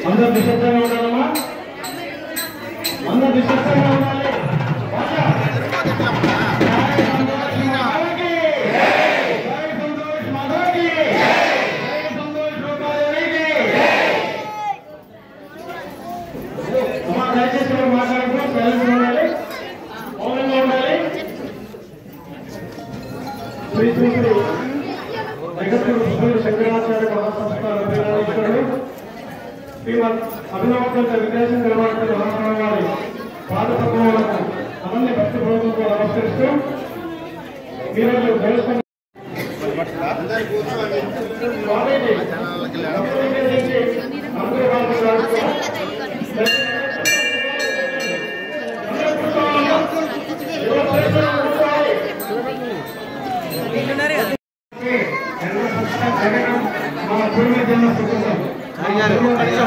అందరూ నిశ్శబ్దంగా ఉండాలమ్మా. అందరూ నిశ్శబ్దంగా ఉండాలి. దయచేసి మాట్లాడుతూ సైలెంట్గా ఉండాలి, మౌనంగా ఉండాలి. శ్రీ శ్రీ శ్రీ జగద్గురు శంకరాచార్య మహాసంస్థాన శ్రీమద్ అభినవకంఠ విద్యాశంకర వారి మహాప్రభువారి పాదపద్మములకు అవన్నీ భక్తిపూర్వకంగా నమస్కరిస్తూ ఈరోజు దేవస్థానం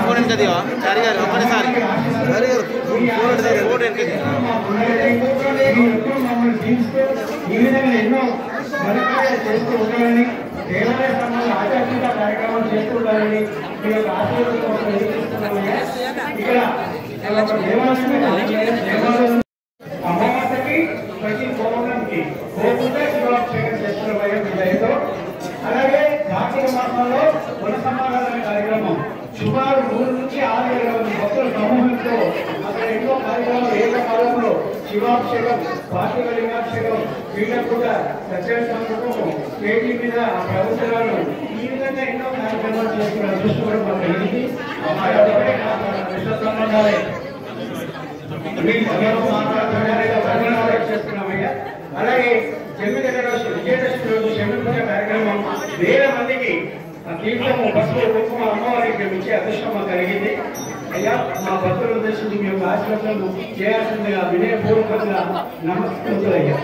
फोन इनका दिया चारिगार अपने सारे फोन इनका दिया ఈ విధంగా ఎన్నో కార్యక్రమాలు చేస్తూ ఉండాలని, దేవాలయ సంబంధించిన ఆధ్యాత్మిక కార్యక్రమాలు చేస్తూ ఉండాలని మీ యొక్క ఆశీర్వాదం కోసం ఎదుర్కొస్తున్నామయ్యా. ఇక్కడ దేవాలయం అమావాస్యకి ప్రతి పౌర్ణమికి గోపుగా శివాభిషేకం చేస్తున్నామయ్యా మీ దయతో. అలాగే కార్తీక మాసంలో వన సమారాధన కార్యక్రమం సుమారు 3 నుంచి 6,000 మంది భక్తుల సమూహంతో అక్కడ ఎన్నో కార్యక్రమాలు ఏకకాలంలో శివాభిషేకం, కార్తీక లింగాభిషేకం, వీళ్ళకూట సత్యాభిషేకం, స్టేజీ మీద ప్రవచనాలు, ఈ విధంగా ఎన్నో కార్యక్రమాలు చేసుకున్న అదృష్టం కూడా మాకు కలిగింది. కృష్ణ సంబంధాలే చేస్తున్నామయ్యా. అలాగే విజయదశమి రోజు శమి పూజ కార్యక్రమం 1000 మందికి తీర్థము, పసుపు, కుంకుమ అమ్మవారికి ఇచ్చే అదృష్టం మాకు కలిగింది. అయ్యా మా భక్తులను ఉద్దేశించి మీ యొక్క ఆశీర్వాదాలు చేయాల్సిందిగా వినయపూర్వకంగా నమస్కరించాలయ్యా.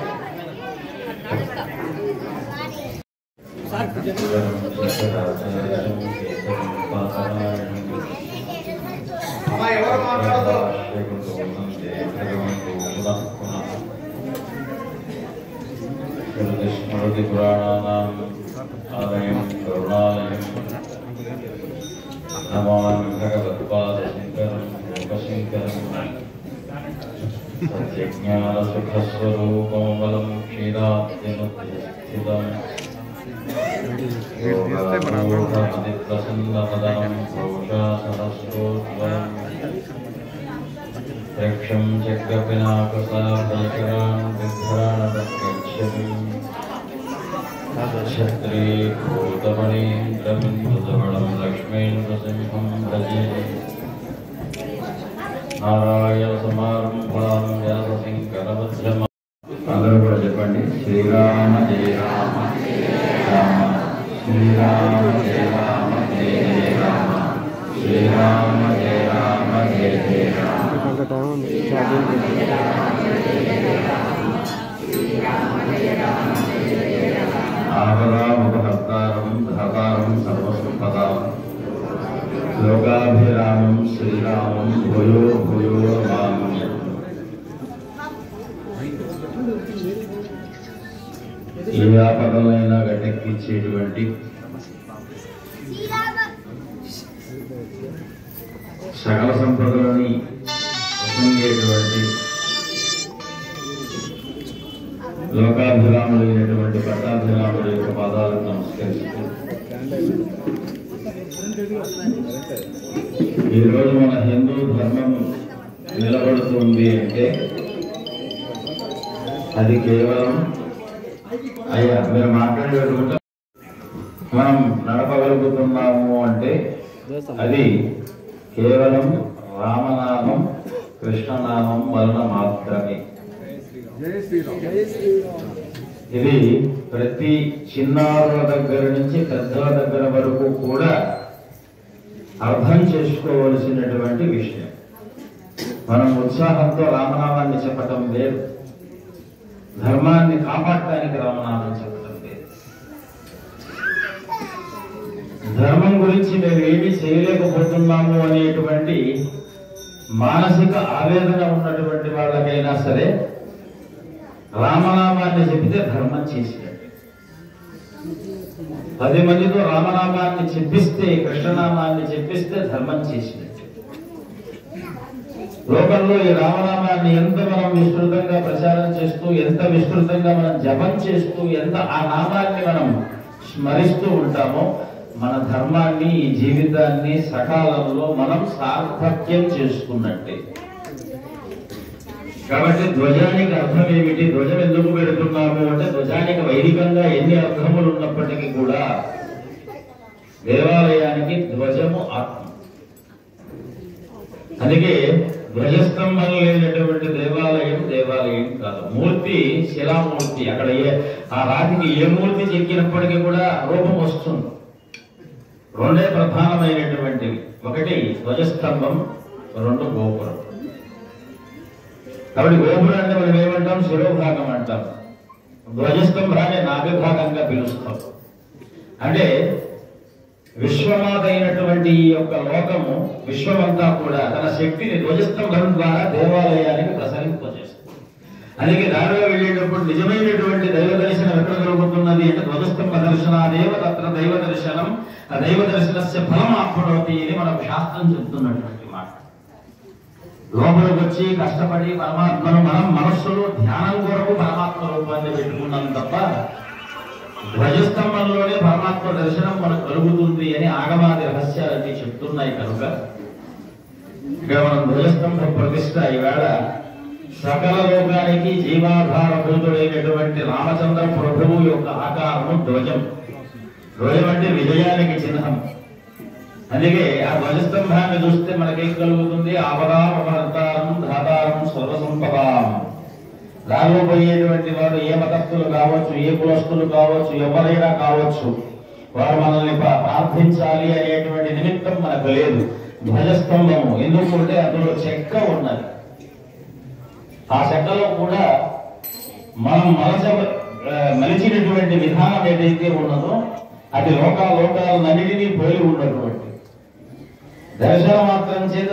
ఎవరు మాట్లాడతారు? స్మృతి పురాణానాం ఆలయం కరుణాలయం నమామి భగవత్పాదశంకరం లోకశంకరం సత్యజ్ఞానసుఖస్వరూపమలం క్షీరాబ్ధిముక్తిస్థితం యోగారూఢమతిప్రసన్నపదం ఘోషాసహస్రోద్వరం రక్షం చక్రపినాకసాభయకరాన్ విభ్రాణపద్గచ్చతి క్షత్రీభూతమణీంద్రమిందుధవళం లక్ష్మీంద్రసింహం భజే నారాయణ సమారంభాం వ్యాసశంకరమధ్యమా. అందరూ కూడా చెప్పండి. శ్రీరామ జయ రామ రామ శ్రీరామ జయ రామ జయ జయ రామ శ్రీరామ జయ రామ జయ జయ రామ. ఆపదాముపహర్తారం ధాతారం సర్వసంపదాం లోకాభిరామం శ్రీరామం భూయో భూయో నమామి. ఏ ఆపదలైనా గట్టెక్కించేటువంటి సకల సంపదలని పొందేటువంటి లోకాభిరాములైనటువంటి పట్టాభిరాముల యొక్క పాదాలకు నమస్కరిస్తూ ఈరోజు మన హిందూ ధర్మం నిలబడుతుంది అంటే అది కేవలం అయ్యా మీరు మాట్లాడేటువంటి మనం నడపగలుగుతున్నాము అంటే అది కేవలం రామనామం, కృష్ణనామం వలన మాత్రమే. ఇది ప్రతి చిన్నారుల దగ్గర నుంచి పెద్దల దగ్గర వరకు కూడా అర్థం చేసుకోవలసినటువంటి విషయం. మనం ఉత్సాహంతో రామనామాన్ని చెప్పటం లేదు, ధర్మాన్ని కాపాడటానికి రామనామం చెప్పటం లేదు. ధర్మం గురించి మేము ఏమీ చేయలేకపోతున్నాము అనేటువంటి మానసిక ఆవేదన ఉన్నటువంటి వాళ్ళకైనా సరే రామనామాన్ని చెబితే ధర్మం చేసినట్టు. 10 మందితో రామనామాన్ని చెప్పిస్తే, కృష్ణనామాన్ని చెప్పిస్తే ధర్మం చేసినట్టు. లోకంలో ఈ రామనామాన్ని ఎంత మనం విస్తృతంగా ప్రచారం చేస్తూ, ఎంత విస్తృతంగా మనం జపం చేస్తూ, ఎంత ఆ నామాన్ని మనం స్మరిస్తూ ఉంటామో మన ధర్మాన్ని, ఈ జీవితాన్ని సకాలంలో మనం సార్థక్యం చేసుకున్నట్టే. కాబట్టి ధ్వజానికి అర్థం ఏమిటి? ధ్వజం ఎందుకు పెడుతున్నాము అంటే ధ్వజానికి వైదికంగా ఎన్ని అర్థములు ఉన్నప్పటికీ కూడా దేవాలయానికి ధ్వజము ఆత్మ. అందుకే ధ్వజస్తంభం లేనటువంటి దేవాలయం దేవాలయం కాదు. మూర్తి శిలామూర్తి. అక్కడ ఆ రాతికి ఏ మూర్తి చెక్కినప్పటికీ కూడా రూపం వస్తుంది. 2 ప్రధానమైనటువంటివి. ఒకటి ధ్వజస్తంభం, 2 గోపురం. కాబట్టి గోపురం అంటే మనం ఏమంటాం? శిరోభాగం అంటాం. ధ్వజస్తంభాన్ని నాభిభాగంగా పిలుస్తాం. అంటే విశ్వమాత అయినటువంటి ఈ యొక్క లోకము, విశ్వమంతా కూడా తన శక్తిని ధ్వజస్తంభం ద్వారా దేవాలయానికి ప్రసరింపజేస్తుంది. అందుకే దారిలో వెళ్ళేటప్పుడు నిజమైనటువంటి దైవ దర్శనాదేవ తత్ర దైవ దర్శనం ఆ దైవ దర్శనస్య ఫలం ఆప్నోతి అని మనకు శాస్త్రం చెప్తున్నటువంటి మాట. లోపలికి వచ్చి కష్టపడి పరమాత్మను మనం మనస్సులో ధ్యానం కొరకు పరమాత్మ రూపాన్ని పెట్టుకున్నాం తప్ప ధ్వజస్తంభంలోనే పరమాత్మ దర్శనం మనకు కలుగుతుంది అని ఆగమాది రహస్యాలన్నీ చెప్తున్నాయి. కనుక ఇక్కడ మనం ధ్వజస్తంభ ప్రతిష్ట ఈవేళ సకల లోకానికి జీవాధారభూతుడైనటువంటి రామచంద్ర ప్రభువు యొక్క ఆకారము ధ్వజం. ధ్వజం అంటే విజయానికి చిహ్నం. అందుకే ఆ ధ్వజస్తంభాన్ని చూస్తే మనకేం కలుగుతుంది? ఆపదాం అపహర్తారం ధాతారం సర్వసంపదాం. రాబోయేటువంటి వారు ఏ మతస్థులు కావచ్చు, ఏ కులస్తులు కావచ్చు, ఎవరైనా కావచ్చు, వారు మనల్ని ప్రార్థించాలి అనేటువంటి నిమిత్తం మనకు లేదు. ధ్వజస్తంభము ఎందుకంటే అందులో చెక్క ఉన్నది. ఆ చెక్కలో కూడా మనం మలిచినటువంటి విధానం ఏదైతే ఉన్నదో అది లోకాలన్నిటినీ పోలి ఉన్నటువంటి దర్శన మాత్రం చేత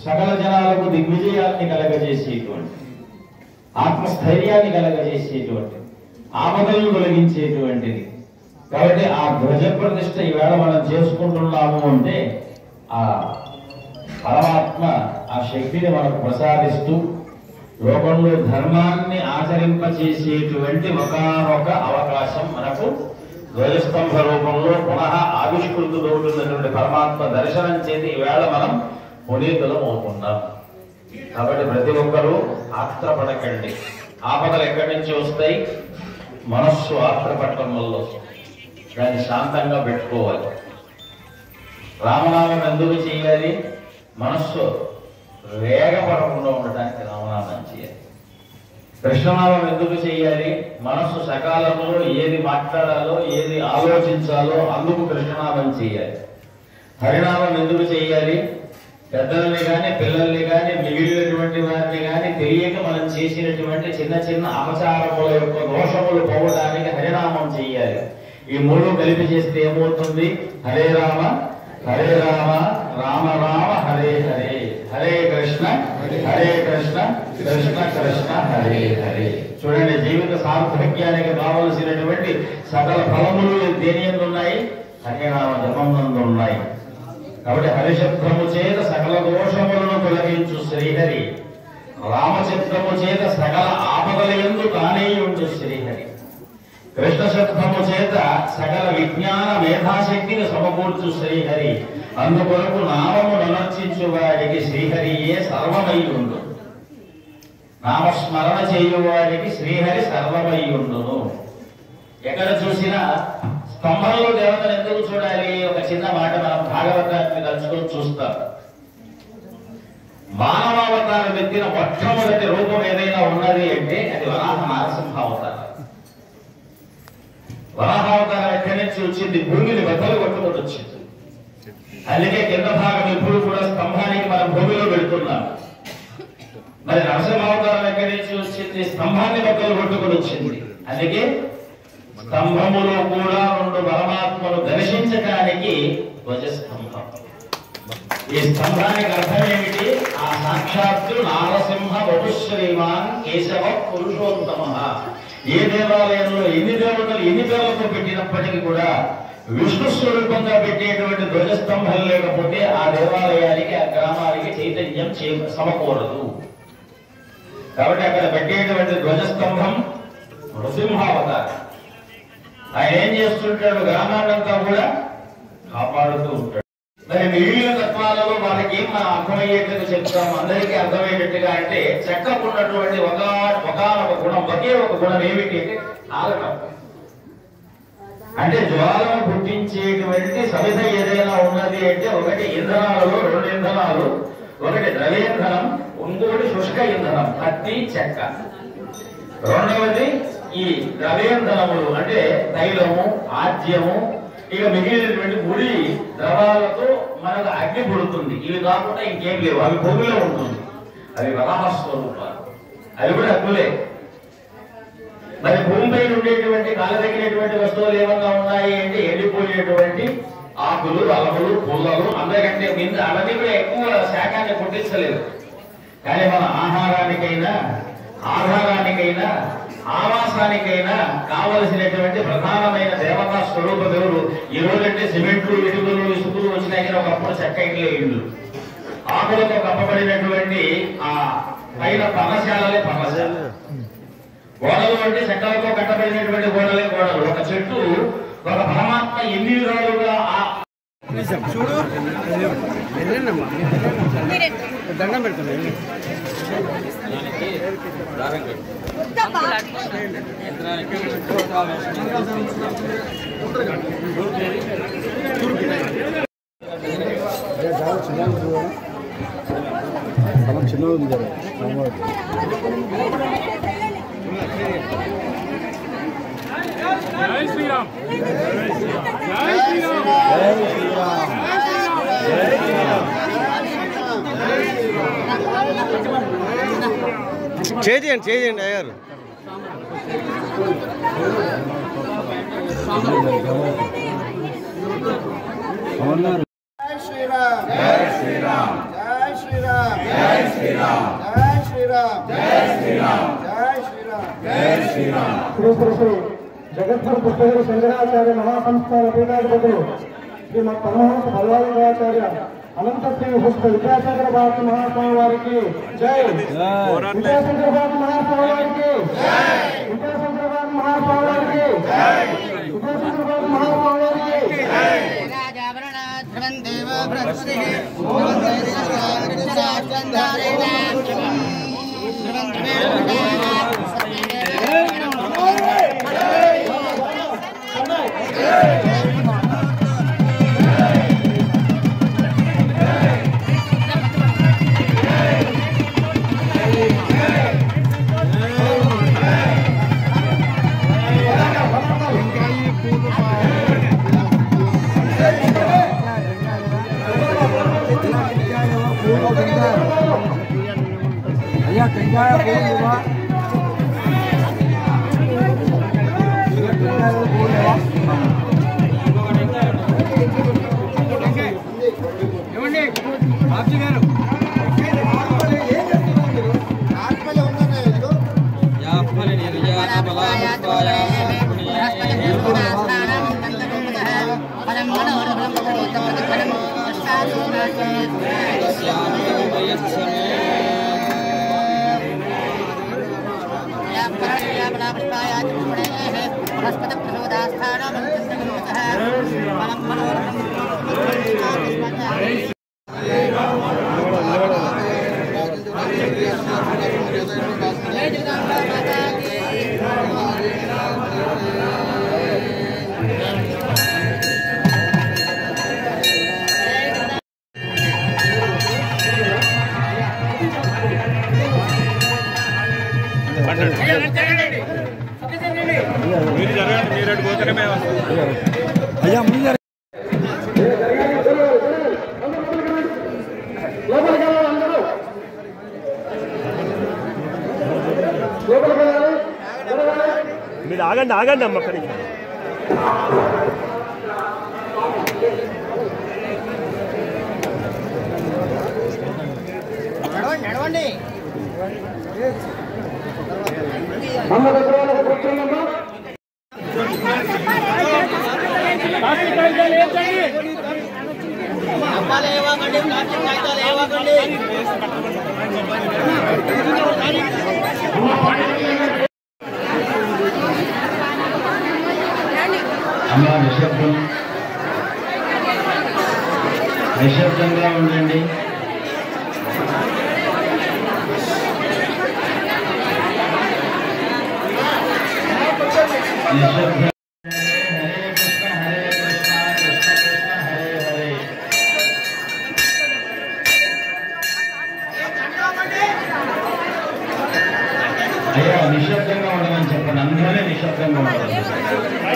సకల జనాలకు దిగ్విజయాన్ని కలగజేసేటువంటి, ఆత్మస్థైర్యాన్ని కలగజేసేటువంటి, ఆపదలను తొలగించేటువంటిది. కాబట్టి ఆ ధ్వజ ప్రతిష్ట ఈవేళ మనం చేసుకుంటున్నాము అంటే ఆ పరమాత్మ ఆ శక్తిని మనకు ప్రసాదిస్తూ లోకంలో ధర్మాన్ని ఆచరింపచేసేటువంటి ఒకానొక అవకాశం మనకు ధ్వజస్తంభ రూపంలో పునః ఆవిష్కృతులవుతున్నటువంటి పరమాత్మ దర్శనం చేసి ఈవేళ మనం పునీతులం అవుతున్నాం. కాబట్టి ప్రతి ఒక్కరూ ఆత్రపడకండి. ఆపదలు ఎక్కడి నుంచి వస్తాయి? మనస్సు ఆత్రపడటం వల్ల వస్తుంది. దాన్ని శాంతంగా పెట్టుకోవాలి. రామనామం ఎందుకు చేయాలి? మనస్సు వేగపడకుండా ఉండటానికి రామనామం చేయాలి. కృష్ణనామం ఎందుకు చేయాలి? మనస్సు సకాలంలో ఏది మాట్లాడాలో, ఏది ఆలోచించాలో అందుకు కృష్ణనామం చేయాలి. హరినామం ఎందుకు చేయాలి? పెద్దల్ని కానీ పిల్లల్ని కానీ మిగిలినటువంటి వారిని కానీ తెలియక మనం చేసినటువంటి చిన్న చిన్న అపచారముల యొక్క దోషములు పోవడానికి హరినామం చేయాలి. ఈ మూడు కలిపి చేస్తే ఏమవుతుంది? హరే రామ రామ రామ హరే హరే, హరే కృష్ణ కృష్ణ కృష్ణ హరే హరే. చూడండి, జీవిత సార్థక్యానికి కావలసినటువంటి సకల ఫలములు దేని యందు ఉన్నాయి? హరినామ జపం నందు ఉన్నాయి. కాబట్టి హరిశబ్దము చేత సకల దోషములను తొలగించు శ్రీహరి, రామచిత్రము చేత సకల ఆపదల యందు తానే ఉంచు శ్రీహరి, కృష్ణ శబ్దము చేత సకల విజ్ఞాన మేధాశక్తిని సమకూర్చు శ్రీహరి. అందుకొరకు నామము నర్చించు వాడికి శ్రీహరియే సర్వమై ఉండు. నామస్మరణ చేయువాడికి శ్రీహరి సర్వమై ఉండును. ఎక్కడ చూసినా స్తంభంలో దేవతను ఎందుకు చూడాలి? ఒక చిన్న మాట మనం భాగవతాన్ని తలుచుకొని చూస్తాం. మానవావతారం ఎత్తిన మొట్టమొదటి రూపం ఏదైనా ఉన్నది అంటే అది వరాహ నరసింహావతారం. వరాహావతారం ఎక్కడి నుంచి వచ్చింది? భూమిని బద్దలు కొట్టుకొని వచ్చింది. అందుకే కింద భాగం ఎప్పుడు కూడా స్తంభానికి మనం భూమిలో పెడుతున్నాం. మరి నరసింహావతారం ఎక్కడి నుంచి వచ్చింది? స్తంభాన్ని బద్దలు కొట్టుకొని వచ్చింది. అందుకే స్తంభములో కూడా రెండు పరమాత్మను దర్శించడానికి ధ్వజస్తంభం. ఈ స్తంభానికి అర్థం ఏమిటి? ఆ సాక్షాత్తు నారసింహ వపుశ్రీమాన్ కేశవ పురుషోత్తమ. ఏ దేవాలయంలో ఎన్ని దేవతలు ఎన్ని పేర్లతో పెట్టినప్పటికీ కూడా విష్ణు స్వరూపంగా పెట్టేటువంటి ధ్వజస్తంభం లేకపోతే ఆ దేవాలయానికి, ఆ గ్రామానికి చైతన్యం సమకూరదు. కాబట్టి అక్కడ పెట్టేటువంటి ధ్వజస్తంభం నృసింహావతారం. ఆయన ఏం చేస్తుంటాడు? గ్రామాన్నంతా కూడా కాపాడుతూ ఉంటాడు. మరి మిగిలిన తత్వాలలో వాళ్ళకి ఏం మనం అర్థమయ్యేట్టుగా చెప్తాం, అందరికీ అర్థమయ్యేటట్టుగా అంటే చెక్కకున్నటువంటి ఒకానొక గుణం, ఒకే ఒక గుణం ఏమిటి అంటే కాలకం. అంటే జ్వాలను పుట్టించేటువంటి సవిధ ఏదైనా ఉన్నది అంటే ఒకటి ఇంధనాలలో రెండు ఇంధనాలు, ఒకటి ద్రవ్యేంధనం, ఇంకొకటి శుష్క ఇంధనం, కత్తి చెక్క. రెండవది ఈ ద్రవ్యేంధనములు అంటే తైలము, ఆజ్యము, ఇక మిగిలినటువంటి ముడి ద్రవాలతో మనకు అగ్ని పుడుతుంది. ఇవి కాకుండా ఇంకేం లేవు, అవి భూమిలో ఉంటుంది. అవి వరాహ స్వరూపాలు, అవి కూడా అగ్గులే. మరి భూమిపై ఉండేటువంటి కాలదగినటువంటి వస్తువులు ఏమన్నా ఉన్నాయి అంటే ఎండిపోయేటువంటి ఆకులు, అలములు, పుల్లలు, అందరికంటే మీద అవన్నీ కూడా ఎక్కువ శాఖాన్ని పుట్టించలేదు. కానీ మన ఆహారానికైనా ఆవాసానికైనా కావలసినటువంటి ప్రధానమైన దేవతా స్వరూపం ఎవరు? ఈ రోజంటే సిమెంట్లు, ఇటుకలు, ఇసుకలు వచ్చినాయి కానీ ఒకప్పుడు చెక్క ఇళ్ళు, ఆకులతో కప్పబడినటువంటి ఆ పైన పర్ణశాలలే పర్ణశాల. గోడలు అంటే చెక్కలతో కట్టబడినటువంటి గోడలే గోడలు. ఒక చెట్టు, ఒక పరమాత్మ ఎన్ని విధాలుగా చూడు దండం పెడుతున్నాయి. చిన్న ఉంది కదా. జై శ్రీరామ్, జై శ్రీరామ్, జై శ్రీరామ్, జై శ్రీరామ్. చేయండి అయ్యారు. జై శ్రీరామ్, జై శ్రీరామ్, జై శ్రీరామ్, జై శ్రీరామ్, జై శ్రీరామ్, జై శ్రీరామ్, జై శ్రీరామ్, జై శ్రీరామ్. శ్రీ శ్రీ శ్రీ జగద్గురు పుస్తక శంకరాచార్య మహాసంస్థాన పీఠాధిపతులు శ్రీమద్ పరమహంస బలవాచార్య అనంత శ్రీ పుస్తక విద్యాసాగర భారత మహాస్వామి వారికి జై. విద్యాసాగర భారత మహాస్వామి వారికి జై. విద్యాసాగర భారత మహాస్వామి వారికి జై. విద్యాసాగర భారత మహాస్వామి వారికి జై. అయ్యా టెంకాయ ఏమండి బాబ్జీ గారు, అయ్యా ముందు మీరు ఆగండి అమ్మ అక్కడి నడవండి. అమ్మ నిశ్శబ్దంగా ఉండండి. నిశ్శబ్దం. అయ్యా నిశ్శబ్దంగా ఉండమని చెప్పండి. అందరూ నిశ్శబ్దంగా ఉంటారు.